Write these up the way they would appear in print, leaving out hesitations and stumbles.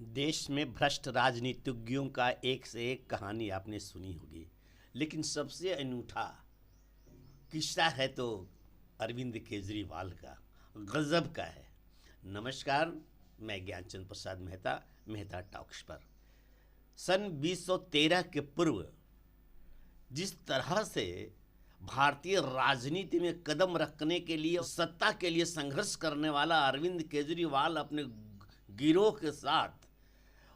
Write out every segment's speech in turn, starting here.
देश में भ्रष्ट राजनीतिज्ञों का एक से एक कहानी आपने सुनी होगी, लेकिन सबसे अनूठा किस्सा है तो अरविंद केजरीवाल का, गजब का है। नमस्कार, मैं ज्ञानचंद प्रसाद मेहता, मेहता टॉक्स पर। सन 2013 के पूर्व जिस तरह से भारतीय राजनीति में कदम रखने के लिए, सत्ता के लिए संघर्ष करने वाला अरविंद केजरीवाल अपने गिरोह के साथ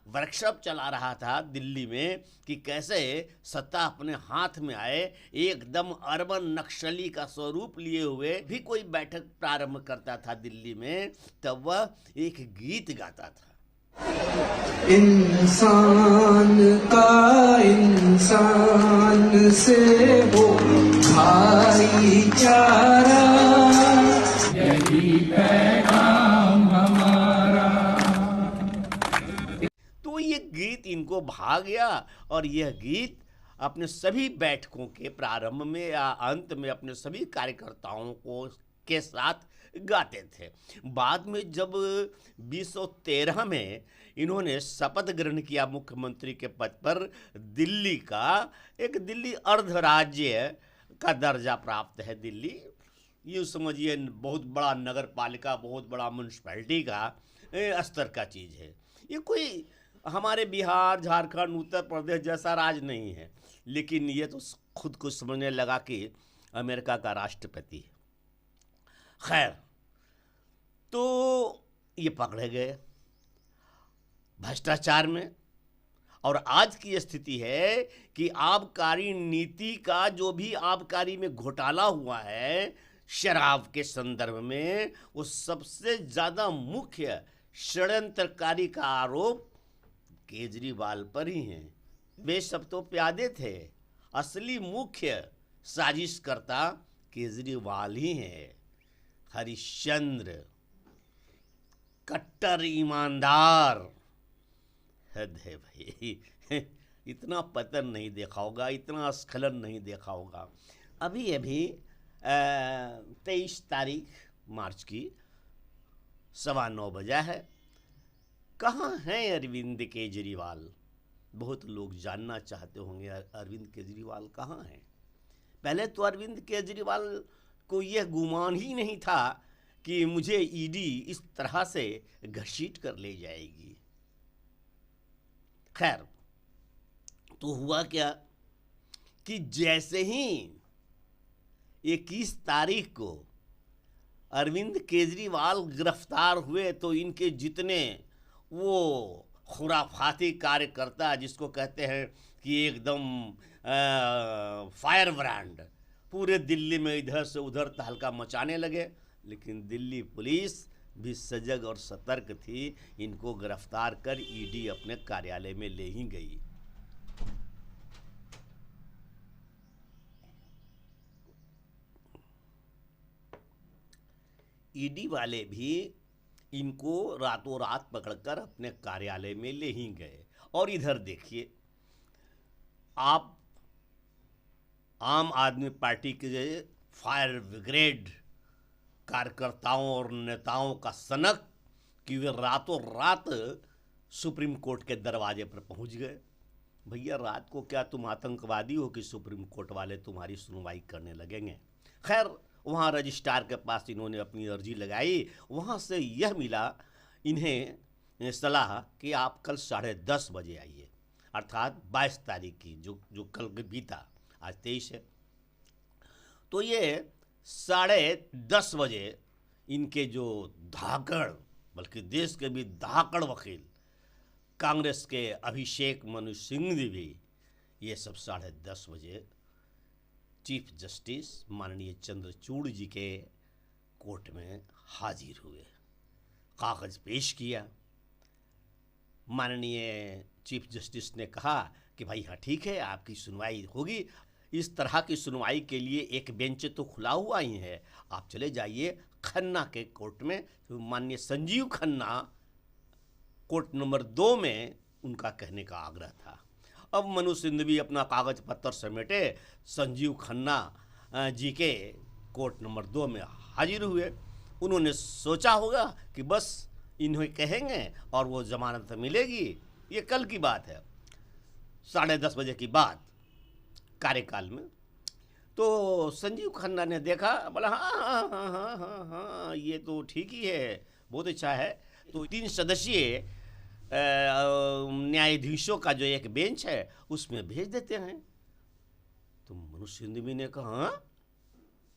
वर्कशॉप चला रहा था दिल्ली में कि कैसे सत्ता अपने हाथ में आए, एकदम अर्बन नक्सली का स्वरूप लिए हुए भी कोई बैठक प्रारंभ करता था दिल्ली में, तब वह एक गीत गाता था। इंसान का इंसान से वो भाईचारा, यही पैगाम हमारा। तो ये गीत इनको भा गया और यह गीत अपने सभी बैठकों के प्रारंभ में या अंत में अपने सभी कार्यकर्ताओं को के साथ गाते थे। बाद में जब 2013 में इन्होंने शपथ ग्रहण किया मुख्यमंत्री के पद पर, दिल्ली अर्ध राज्य का दर्जा प्राप्त है। दिल्ली यूँ समझिए बहुत बड़ा नगर पालिका, बहुत बड़ा म्यूनसिपैलिटी का स्तर का चीज़ है। ये कोई हमारे बिहार, झारखंड, उत्तर प्रदेश जैसा राज नहीं है, लेकिन ये तो खुद को समझने लगा कि अमेरिका का राष्ट्रपति है। खैर, तो ये पकड़े गए भ्रष्टाचार में, और आज की स्थिति है कि आबकारी नीति का जो भी आबकारी में घोटाला हुआ है शराब के संदर्भ में, वो सबसे ज़्यादा मुख्य षड्यंत्रकारी का आरोप केजरीवाल पर ही है। वे सब तो प्यादे थे, असली मुख्य साजिशकर्ता केजरीवाल ही है। हरिश्चंद्र, कट्टर ईमानदार, हद है भाई। इतना पतन नहीं देखा होगा, इतना स्खलन नहीं देखा होगा। अभी 23 तारीख मार्च की 9:15 बजा है। कहाँ हैं अरविंद केजरीवाल? बहुत लोग जानना चाहते होंगे अरविंद केजरीवाल कहाँ हैं। पहले तो अरविंद केजरीवाल को यह गुमान ही नहीं था कि मुझे ईडी इस तरह से घसीट कर ले जाएगी। खैर, तो हुआ क्या कि जैसे ही 21 तारीख को अरविंद केजरीवाल गिरफ्तार हुए तो इनके जितने वो खुराफाती कार्यकर्ता, जिसको कहते हैं कि एकदम फायर ब्रांड, पूरे दिल्ली में इधर से उधर तहलका मचाने लगे। लेकिन दिल्ली पुलिस भी सजग और सतर्क थी, इनको गिरफ्तार कर ईडी अपने कार्यालय में ले ही गई। ईडी वाले भी इनको रातों रात पकड़कर अपने कार्यालय में ले ही गए। और इधर देखिए, आप आम आदमी पार्टी के फायर ब्रिगेड कार्यकर्ताओं और नेताओं का सनक कि वे रातों रात सुप्रीम कोर्ट के दरवाजे पर पहुंच गए। भैया, रात को क्या तुम आतंकवादी हो कि सुप्रीम कोर्ट वाले तुम्हारी सुनवाई करने लगेंगे? खैर, वहाँ रजिस्ट्रार के पास इन्होंने अपनी अर्जी लगाई। वहाँ से यह मिला इन्हें सलाह कि आप कल 10:30 बजे आइए, अर्थात 22 तारीख की, जो कल बीता, आज 23 है। तो ये 10:30 बजे इनके जो धाकड़, बल्कि देश के भी धाकड़ वकील कांग्रेस के अभिषेक मनु सिंघवी भी, ये सब 10:30 बजे चीफ जस्टिस माननीय चंद्रचूड़ जी के कोर्ट में हाजिर हुए, कागज पेश किया। माननीय चीफ जस्टिस ने कहा कि भाई हाँ ठीक है, आपकी सुनवाई होगी। इस तरह की सुनवाई के लिए एक बेंच तो खुला हुआ ही है, आप चले जाइए खन्ना के कोर्ट में। तो माननीय संजीव खन्ना कोर्ट नंबर 2 में उनका कहने का आग्रह था। अब मनु सिंघवी अपना कागज पत्तर समेटे संजीव खन्ना जी के कोर्ट नंबर 2 में हाजिर हुए। उन्होंने सोचा होगा कि बस इन्हें कहेंगे और वो जमानत मिलेगी। ये कल की बात है, 10:30 बजे की बात कार्यकाल में। तो संजीव खन्ना ने देखा, बोला हाँ हाँ हाँ हाँ हाँ हाँ, ये तो ठीक ही है, बहुत अच्छा है। तो 3 सदस्यीय न्यायाधीशों का जो एक बेंच है उसमें भेज देते हैं। तो मनोज सिंघवी ने कहा हाँ?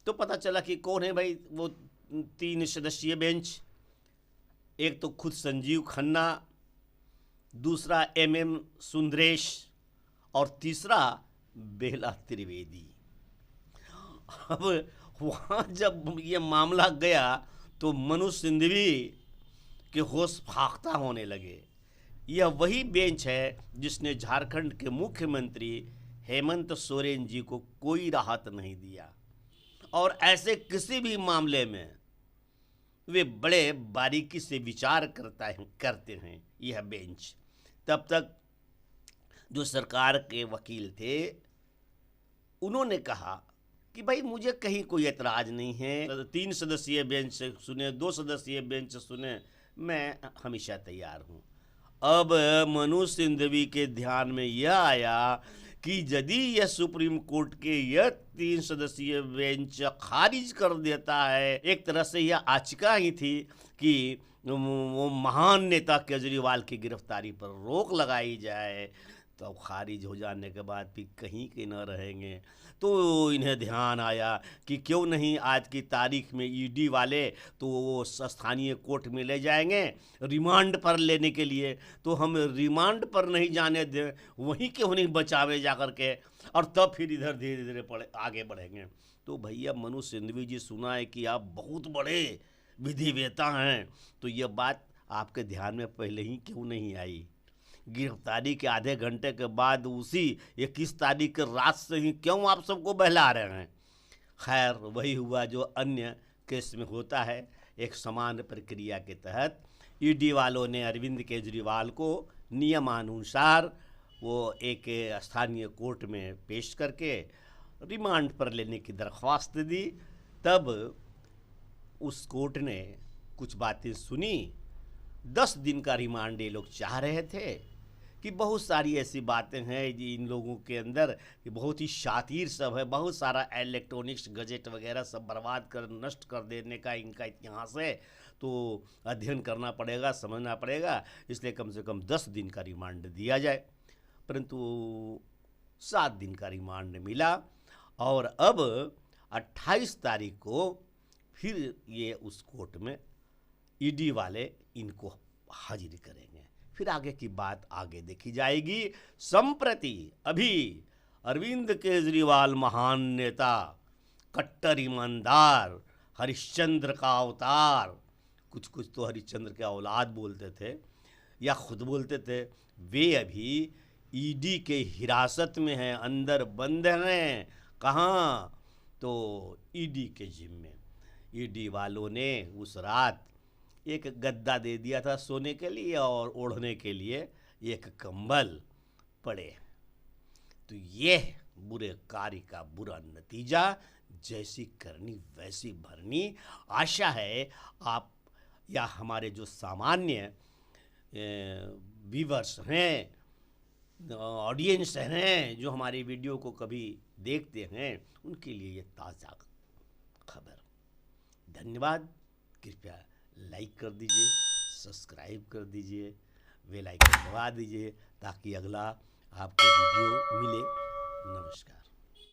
तो पता चला कि कौन है भाई वो 3 सदस्यीय बेंच। एक तो खुद संजीव खन्ना, दूसरा MM सुंदरेश और तीसरा बेला त्रिवेदी। अब वहाँ जब ये मामला गया तो मनोज सिंघवी के होश फाख्ता होने लगे। यह वही बेंच है जिसने झारखंड के मुख्यमंत्री हेमंत सोरेन जी को कोई राहत नहीं दिया, और ऐसे किसी भी मामले में वे बड़े बारीकी से विचार करते हैं यह बेंच। तब तक जो सरकार के वकील थे उन्होंने कहा कि भाई मुझे कहीं कोई एतराज़ नहीं है, 3 सदस्यीय बेंच से सुने, 2 सदस्यीय बेंच से सुने, मैं हमेशा तैयार हूँ। अब मनोज सिंघवी के ध्यान में यह आया कि यदि यह सुप्रीम कोर्ट के यह 3 सदस्यीय बेंच खारिज कर देता है, एक तरह से यह आचिका ही थी कि वो महान नेता केजरीवाल की गिरफ्तारी पर रोक लगाई जाए, तो अब खारिज हो जाने के बाद भी कहीं के न रहेंगे। तो इन्हें ध्यान आया कि क्यों नहीं आज की तारीख में ईडी वाले तो वो स्थानीय कोर्ट में ले जाएंगे रिमांड पर लेने के लिए, तो हम रिमांड पर नहीं जाने दें, वहीं के वहीं बचावे जा कर के, और तब फिर इधर धीरे धीरे आगे बढ़ेंगे। तो भैया मनोज सिंघवी जी, सुना है कि आप बहुत बड़े विधिवेता हैं, तो यह बात आपके ध्यान में पहले ही क्यों नहीं आई? गिरफ्तारी के आधे घंटे के बाद उसी 21 तारीख के रात से ही क्यों आप सबको बहला रहे हैं? खैर, वही हुआ जो अन्य केस में होता है। एक समान प्रक्रिया के तहत ईडी वालों ने अरविंद केजरीवाल को नियमानुसार वो एक स्थानीय कोर्ट में पेश करके रिमांड पर लेने की दरख्वास्त दी। तब उस कोर्ट ने कुछ बातें सुनी। 10 दिन का रिमांड ये लोग चाह रहे थे कि बहुत सारी ऐसी बातें हैं इन लोगों के अंदर कि बहुत ही शातिर सब है, बहुत सारा इलेक्ट्रॉनिक्स गजेट वगैरह सब बर्बाद कर नष्ट कर देने का इनका इतिहास है, तो अध्ययन करना पड़ेगा, समझना पड़ेगा, इसलिए कम से कम 10 दिन का रिमांड दिया जाए। परंतु 7 दिन का रिमांड मिला और अब 28 तारीख को फिर ये उस कोर्ट में ईडी वाले इनको हाजिर करेंगे। फिर आगे की बात आगे देखी जाएगी। संप्रति अभी अरविंद केजरीवाल महान नेता, कट्टर ईमानदार, हरिश्चंद्र का अवतार, कुछ कुछ तो हरिश्चंद्र के औलाद बोलते थे या खुद बोलते थे, वे अभी ईडी के हिरासत में हैं, अंदर बंद हैं। कहाँ? तो ईडी के जिम में। ईडी वालों ने उस रात एक गद्दा दे दिया था सोने के लिए और ओढ़ने के लिए एक कंबल पड़े। तो ये बुरे कार्य का बुरा नतीजा, जैसी करनी वैसी भरनी। आशा है आप या हमारे जो सामान्य व्यूअर्स हैं, ऑडियंस हैं, जो हमारी वीडियो को कभी देखते हैं, उनके लिए ये ताज़ा खबर। धन्यवाद। कृपया लाइक कर दीजिए, सब्सक्राइब कर दीजिए, बेल आइकन दबा दीजिए ताकि अगला आपको वीडियो मिले।